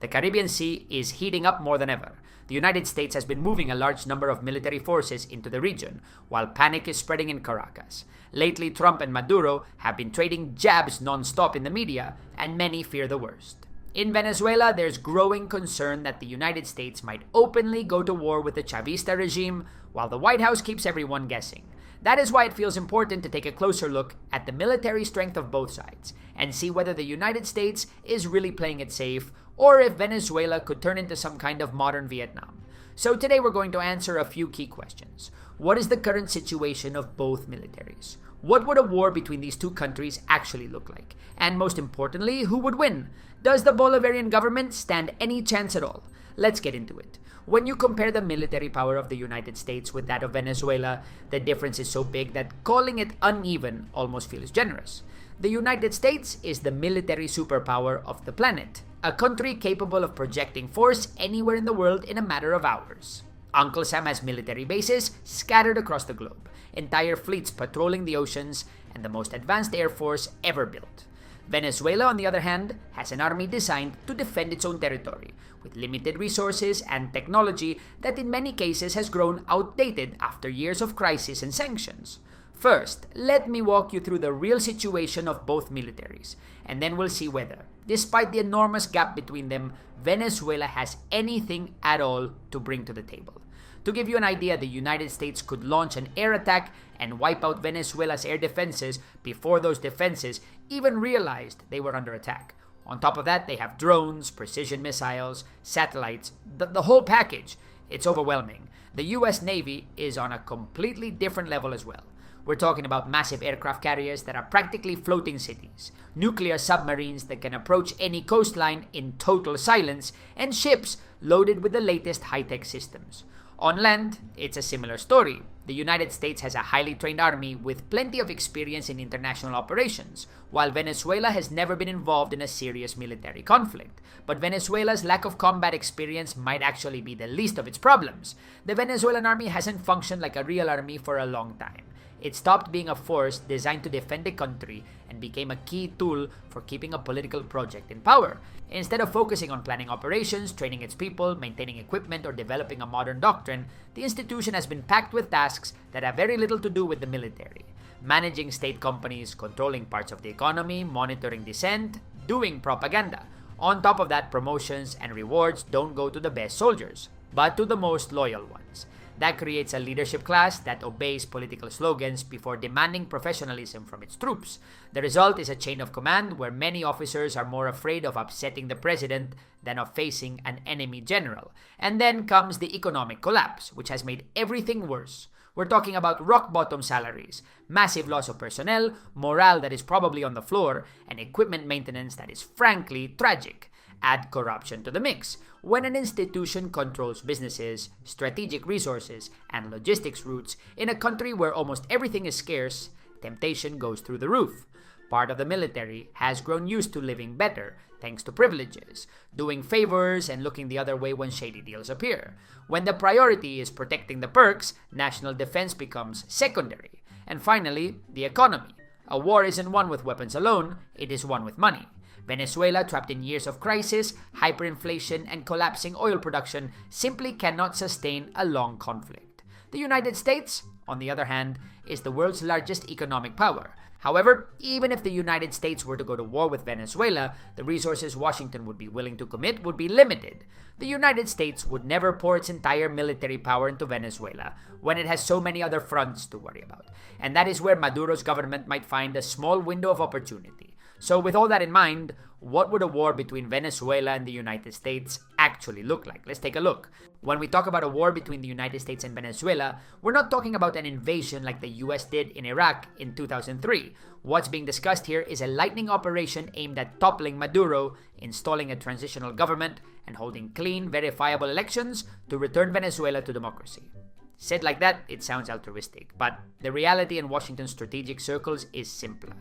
The Caribbean Sea is heating up more than ever. The United States has been moving a large number of military forces into the region, while panic is spreading in Caracas. Lately, Trump and Maduro have been trading jabs non-stop in the media, and many fear the worst. In Venezuela, there's growing concern that the United States might openly go to war with the Chavista regime, while the White House keeps everyone guessing. That is why it feels important to take a closer look at the military strength of both sides, and see whether the United States is really playing it safe, or if Venezuela could turn into some kind of modern Vietnam. So today we're going to answer a few key questions. What is the current situation of both militaries? What would a war between these two countries actually look like? And most importantly, who would win? Does the Bolivarian government stand any chance at all? Let's get into it. When you compare the military power of the United States with that of Venezuela, the difference is so big that calling it uneven almost feels generous. The United States is the military superpower of the planet, a country capable of projecting force anywhere in the world in a matter of hours. Uncle Sam has military bases scattered across the globe, entire fleets patrolling the oceans, and the most advanced air force ever built. Venezuela, on the other hand, has an army designed to defend its own territory, with limited resources and technology that in many cases has grown outdated after years of crisis and sanctions. First, let me walk you through the real situation of both militaries, and then we'll see whether, despite the enormous gap between them, Venezuela has anything at all to bring to the table. To give you an idea, the United States could launch an air attack and wipe out Venezuela's air defenses before those defenses even realized they were under attack. On top of that, they have drones, precision missiles, satellites, the whole package. It's overwhelming. The US Navy is on a completely different level as well. We're talking about massive aircraft carriers that are practically floating cities, nuclear submarines that can approach any coastline in total silence, and ships loaded with the latest high-tech systems. On land, it's a similar story. The United States has a highly trained army with plenty of experience in international operations, while Venezuela has never been involved in a serious military conflict. But Venezuela's lack of combat experience might actually be the least of its problems. The Venezuelan army hasn't functioned like a real army for a long time. It stopped being a force designed to defend the country and became a key tool for keeping a political project in power. Instead of focusing on planning operations, training its people, maintaining equipment, or developing a modern doctrine, the institution has been packed with tasks that have very little to do with the military. Managing state companies, controlling parts of the economy, monitoring dissent, doing propaganda. On top of that, promotions and rewards don't go to the best soldiers, but to the most loyal ones. That creates a leadership class that obeys political slogans before demanding professionalism from its troops. The result is a chain of command where many officers are more afraid of upsetting the president than of facing an enemy general. And then comes the economic collapse, which has made everything worse. We're talking about rock-bottom salaries, massive loss of personnel, morale that is probably on the floor, and equipment maintenance that is frankly tragic. Add corruption to the mix. When an institution controls businesses, strategic resources, and logistics routes in a country where almost everything is scarce, temptation goes through the roof. Part of the military has grown used to living better, thanks to privileges, doing favors and looking the other way when shady deals appear. When the priority is protecting the perks, national defense becomes secondary. And finally, the economy. A war isn't won with weapons alone, it is won with money. Venezuela, trapped in years of crisis, hyperinflation, and collapsing oil production, simply cannot sustain a long conflict. The United States, on the other hand, is the world's largest economic power. However, even if the United States were to go to war with Venezuela, the resources Washington would be willing to commit would be limited. The United States would never pour its entire military power into Venezuela when it has so many other fronts to worry about. And that is where Maduro's government might find a small window of opportunity. So with all that in mind, what would a war between Venezuela and the United States actually look like? Let's take a look. When we talk about a war between the United States and Venezuela, we're not talking about an invasion like the US did in Iraq in 2003. What's being discussed here is a lightning operation aimed at toppling Maduro, installing a transitional government, and holding clean, verifiable elections to return Venezuela to democracy. Said like that, it sounds altruistic, but the reality in Washington's strategic circles is simpler.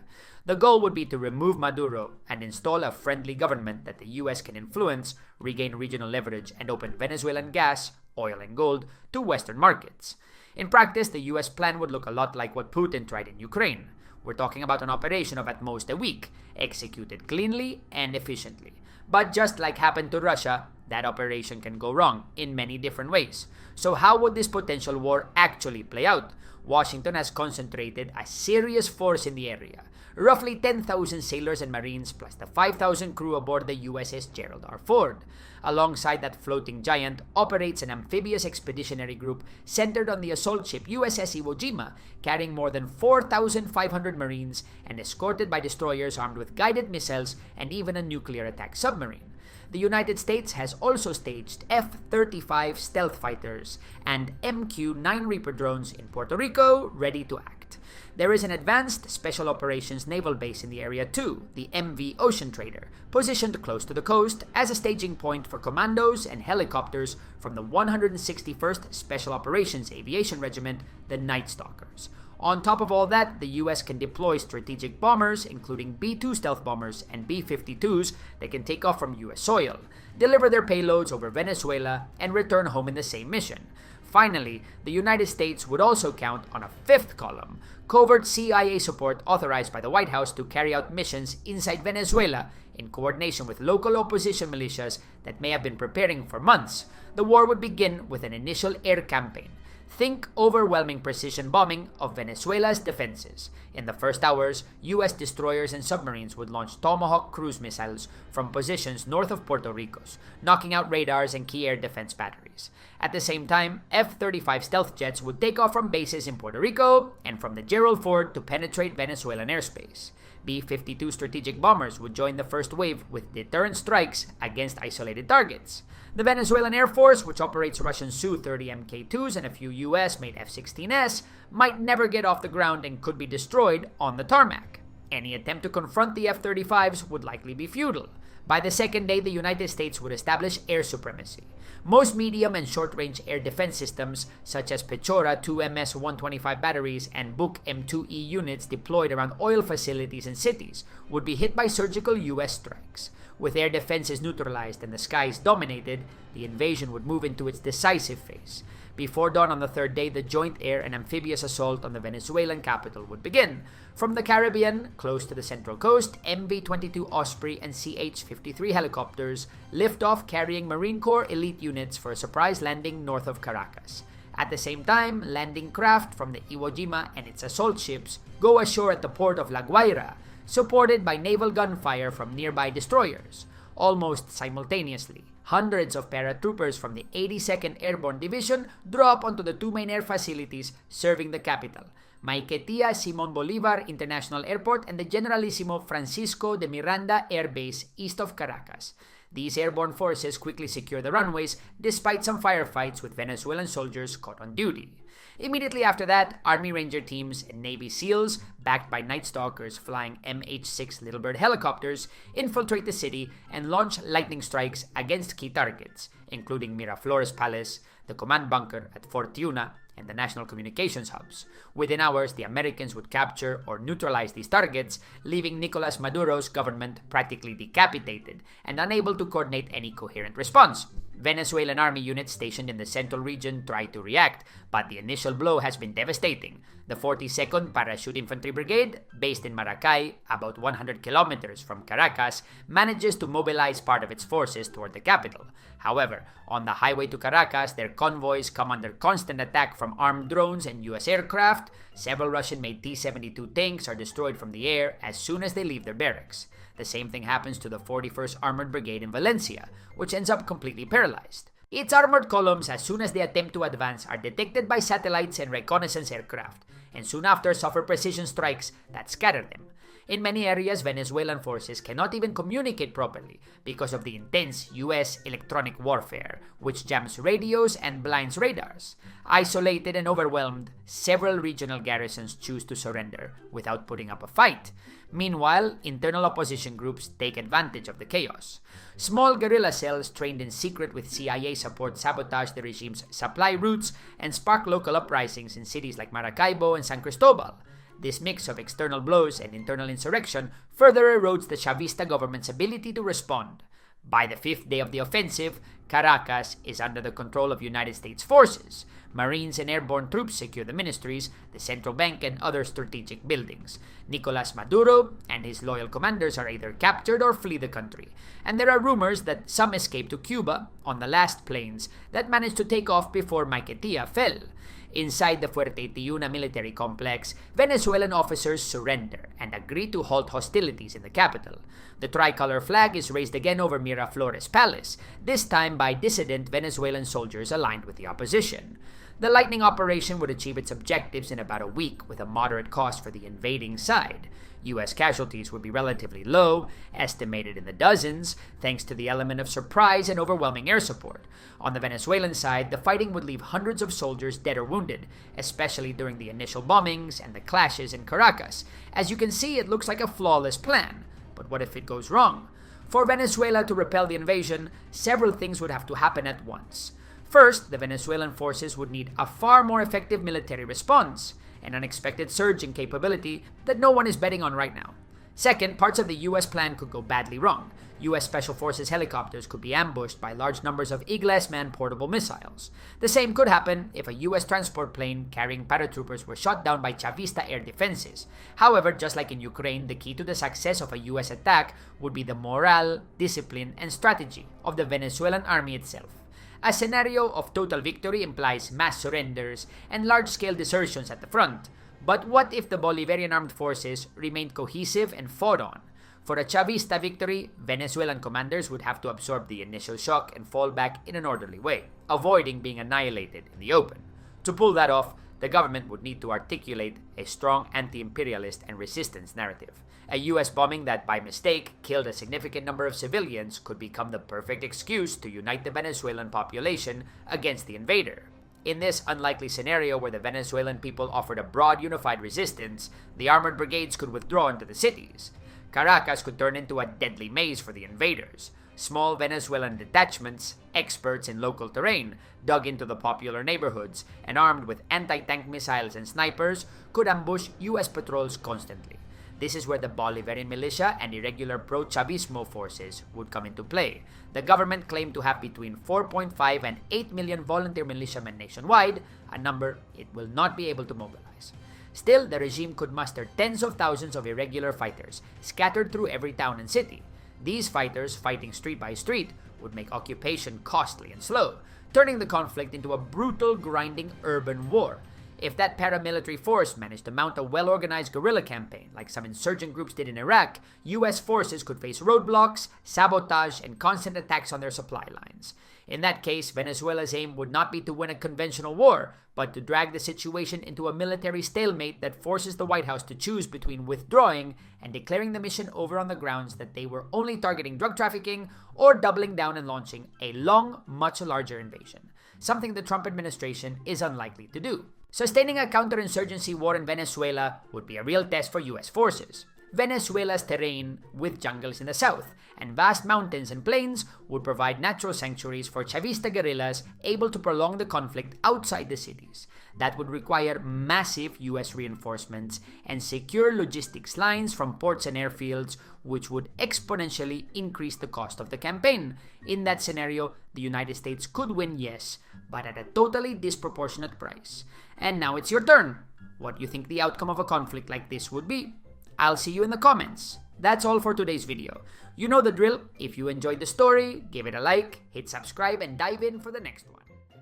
The goal would be to remove Maduro and install a friendly government that the US can influence, regain regional leverage, and open Venezuelan gas, oil, and gold to Western markets. In practice, the US plan would look a lot like what Putin tried in Ukraine. We're talking about an operation of at most a week, executed cleanly and efficiently. But just like happened to Russia, that operation can go wrong in many different ways. So how would this potential war actually play out? Washington has concentrated a serious force in the area, roughly 10,000 sailors and marines plus the 5,000 crew aboard the USS Gerald R. Ford. Alongside that floating giant operates an amphibious expeditionary group centered on the assault ship USS Iwo Jima, carrying more than 4,500 marines and escorted by destroyers armed with guided missiles and even a nuclear attack submarine. The United States has also staged F-35 stealth fighters and MQ-9 Reaper drones in Puerto Rico, ready to act. There is an advanced special operations naval base in the area too, the MV Ocean Trader, positioned close to the coast as a staging point for commandos and helicopters from the 161st Special Operations Aviation Regiment, the Night Stalkers. On top of all that, the US can deploy strategic bombers, including B-2 stealth bombers and B-52s that can take off from US soil, deliver their payloads over Venezuela, and return home in the same mission. Finally, the United States would also count on a fifth column, covert CIA support authorized by the White House to carry out missions inside Venezuela in coordination with local opposition militias that may have been preparing for months. The war would begin with an initial air campaign. Think overwhelming precision bombing of Venezuela's defenses. In the first hours, US destroyers and submarines would launch Tomahawk cruise missiles from positions north of Puerto Rico's, knocking out radars and key air defense batteries. At the same time, F-35 stealth jets would take off from bases in Puerto Rico and from the Gerald Ford to penetrate Venezuelan airspace. B-52 strategic bombers would join the first wave with deterrent strikes against isolated targets. The Venezuelan Air Force, which operates Russian Su-30 Mk2s and a few US-made F-16S, might never get off the ground and could be destroyed on the tarmac. Any attempt to confront the F-35s would likely be futile. By the second day, the United States would establish air supremacy. Most medium and short-range air defense systems, such as Pechora 2 MS-125 batteries and Buk M2E units deployed around oil facilities and cities, would be hit by surgical US strikes. With air defenses neutralized and the skies dominated, the invasion would move into its decisive phase. Before dawn on the third day, the joint air and amphibious assault on the Venezuelan capital would begin. From the Caribbean, close to the central coast, MV-22 Osprey and CH-53 helicopters lift off carrying Marine Corps elite units for a surprise landing north of Caracas. At the same time, landing craft from the Iwo Jima and its assault ships go ashore at the port of La Guaira, supported by naval gunfire from nearby destroyers. Almost simultaneously, hundreds of paratroopers from the 82nd Airborne Division drop onto the two main air facilities serving the capital, Maiquetía Simón Bolívar International Airport and the Generalissimo Francisco de Miranda Air Base east of Caracas. These airborne forces quickly secure the runways despite some firefights with Venezuelan soldiers caught on duty. Immediately after that, Army Ranger teams and Navy SEALs, backed by Night Stalkers flying MH-6 Little Bird helicopters, infiltrate the city and launch lightning strikes against key targets, including Miraflores Palace, the command bunker at Fort Tiuna, and the national communications hubs. Within hours, the Americans would capture or neutralize these targets, leaving Nicolás Maduro's government practically decapitated and unable to coordinate any coherent response. Venezuelan army units stationed in the central region try to react, but the initial blow has been devastating. The 42nd Parachute Infantry Brigade, based in Maracay, about 100 kilometers from Caracas, manages to mobilize part of its forces toward the capital. However, on the highway to Caracas, their convoys come under constant attack from armed drones and US aircraft. Several Russian-made T-72 tanks are destroyed from the air as soon as they leave their barracks. The same thing happens to the 41st Armored Brigade in Valencia, which ends up completely paralyzed. Its armored columns, as soon as they attempt to advance, are detected by satellites and reconnaissance aircraft, and soon after suffer precision strikes that scatter them. In many areas, Venezuelan forces cannot even communicate properly because of the intense US electronic warfare, which jams radios and blinds radars. Isolated and overwhelmed, several regional garrisons choose to surrender without putting up a fight. Meanwhile, internal opposition groups take advantage of the chaos. Small guerrilla cells trained in secret with CIA support sabotage the regime's supply routes and spark local uprisings in cities like Maracaibo and San Cristobal. This mix of external blows and internal insurrection further erodes the Chavista government's ability to respond. By the fifth day of the offensive, Caracas is under the control of United States forces. Marines and airborne troops secure the ministries, the central bank, and other strategic buildings. Nicolás Maduro and his loyal commanders are either captured or flee the country. And there are rumors that some escaped to Cuba on the last planes that managed to take off before Maiquetía fell. Inside the Fuerte Tiuna military complex, Venezuelan officers surrender and agree to halt hostilities in the capital. The tricolor flag is raised again over Miraflores Palace, this time by dissident Venezuelan soldiers aligned with the opposition. The lightning operation would achieve its objectives in about a week with a moderate cost for the invading side. U.S. casualties would be relatively low, estimated in the dozens, thanks to the element of surprise and overwhelming air support. On the Venezuelan side, the fighting would leave hundreds of soldiers dead or wounded, especially during the initial bombings and the clashes in Caracas. As you can see, it looks like a flawless plan. But what if it goes wrong? For Venezuela to repel the invasion, several things would have to happen at once. First, the Venezuelan forces would need a far more effective military response, an unexpected surge in capability that no one is betting on right now. Second, parts of the U.S. plan could go badly wrong. U.S. Special Forces helicopters could be ambushed by large numbers of Igles man-portable missiles. The same could happen if a U.S. transport plane carrying paratroopers were shot down by Chavista air defenses. However, just like in Ukraine, the key to the success of a U.S. attack would be the morale, discipline, and strategy of the Venezuelan army itself. A scenario of total victory implies mass surrenders and large-scale desertions at the front. But what if the Bolivarian armed forces remained cohesive and fought on? For a Chavista victory, Venezuelan commanders would have to absorb the initial shock and fall back in an orderly way, avoiding being annihilated in the open. To pull that off, the government would need to articulate a strong anti-imperialist and resistance narrative. A U.S. bombing that, by mistake, killed a significant number of civilians could become the perfect excuse to unite the Venezuelan population against the invader. In this unlikely scenario where the Venezuelan people offered a broad unified resistance, the armored brigades could withdraw into the cities. Caracas could turn into a deadly maze for the invaders. Small Venezuelan detachments, experts in local terrain, dug into the popular neighborhoods, and armed with anti-tank missiles and snipers, could ambush U.S. patrols constantly. This is where the Bolivarian militia and irregular pro-Chavismo forces would come into play. The government claimed to have between 4.5 and 8 million volunteer militiamen nationwide, a number it will not be able to mobilize. Still, the regime could muster tens of thousands of irregular fighters, scattered through every town and city. These fighters, fighting street by street, would make occupation costly and slow, turning the conflict into a brutal, grinding urban war. If that paramilitary force managed to mount a well-organized guerrilla campaign, like some insurgent groups did in Iraq, U.S. forces could face roadblocks, sabotage, and constant attacks on their supply lines. In that case, Venezuela's aim would not be to win a conventional war, but to drag the situation into a military stalemate that forces the White House to choose between withdrawing and declaring the mission over on the grounds that they were only targeting drug trafficking, or doubling down and launching a long, much larger invasion, something the Trump administration is unlikely to do. Sustaining a counterinsurgency war in Venezuela would be a real test for U.S. forces. Venezuela's terrain, with jungles in the south and vast mountains and plains, would provide natural sanctuaries for Chavista guerrillas able to prolong the conflict outside the cities. That would require massive U.S. reinforcements and secure logistics lines from ports and airfields, which would exponentially increase the cost of the campaign. In that scenario, the United States could win, yes, but at a totally disproportionate price. And now it's your turn. What do you think the outcome of a conflict like this would be? I'll see you in the comments. That's all for today's video. You know the drill. If you enjoyed the story, give it a like, hit subscribe, and dive in for the next one.